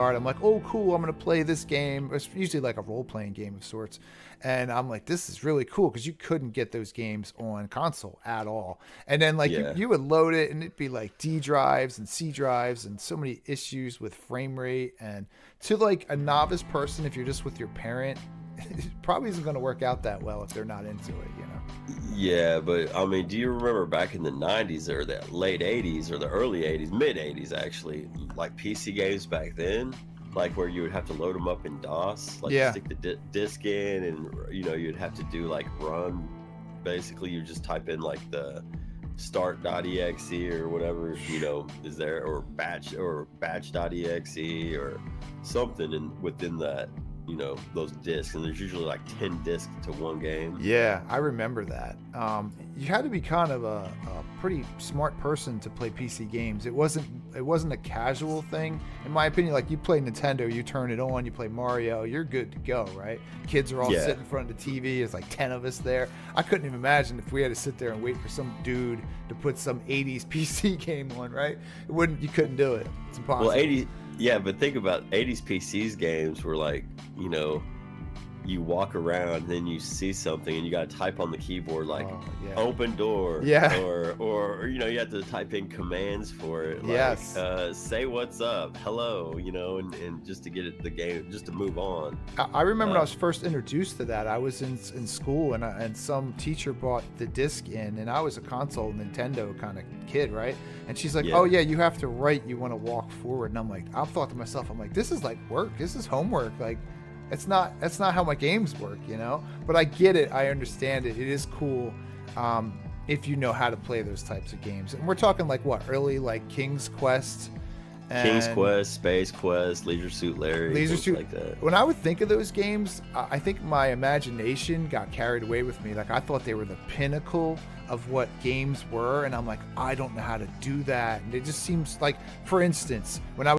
I'm like, oh, cool, I'm gonna play this game. It's usually like a role-playing game of sorts, and I'm like, this is really cool because you couldn't get those games on console at all. And then like Yeah. you would load it, and it'd be like D drives and C drives, and so many issues with frame rate. And to like a novice person, if you're just with your parent, it probably isn't gonna work out that well if they're not into it, you know? Yeah, but I mean, do you remember back in the 90s or the late 80s or the early 80s, mid 80s actually, like PC games back then, like where you would have to load them up in DOS, like you Yeah. stick the disc in and you'd have to do like run. Basically, you just type in like the start.exe or whatever, is there, or batch.exe or something within that, those discs, and there's usually like 10 discs to one game. Yeah, I remember that. You had to be kind of a pretty smart person to play PC games. It wasn't a casual thing, in my opinion. Like you play Nintendo, you turn it on, you play Mario, you're good to go, right? Kids are all Yeah. sitting in front of the TV. There's like 10 of us there. I couldn't even imagine if we had to sit there and wait for some dude to put some 80s PC game on, right? You couldn't do it. It's impossible. Well, 80, yeah, but think about 80s PCs games were like, you walk around and then you see something and you got to type on the keyboard like Oh, yeah. open door, Yeah. or you have to type in commands for it, like Yes. say what's up, hello, and just to get it the game, just to move on. I remember when I was first introduced to that. I was in school, and some teacher brought the disc in, and I was a console Nintendo kind of kid, right? And she's like, Yeah. "Oh yeah, you have to write. You want to walk forward." And I'm like, I thought to myself, I'm like, this is like work. This is homework. Like, that's not how my games work, you know. But I get it. I understand it. It is cool. If you know how to play those types of games, and we're talking like what, early like King's Quest, King's and Quest, Space Quest, Leisure Suit Larry, Leisure things Suit. like that. When I would think of those games, I think my imagination got carried away with me. Like I thought they were the pinnacle of what games were, and I'm like, I don't know how to do that. And it just seems like, for instance, when I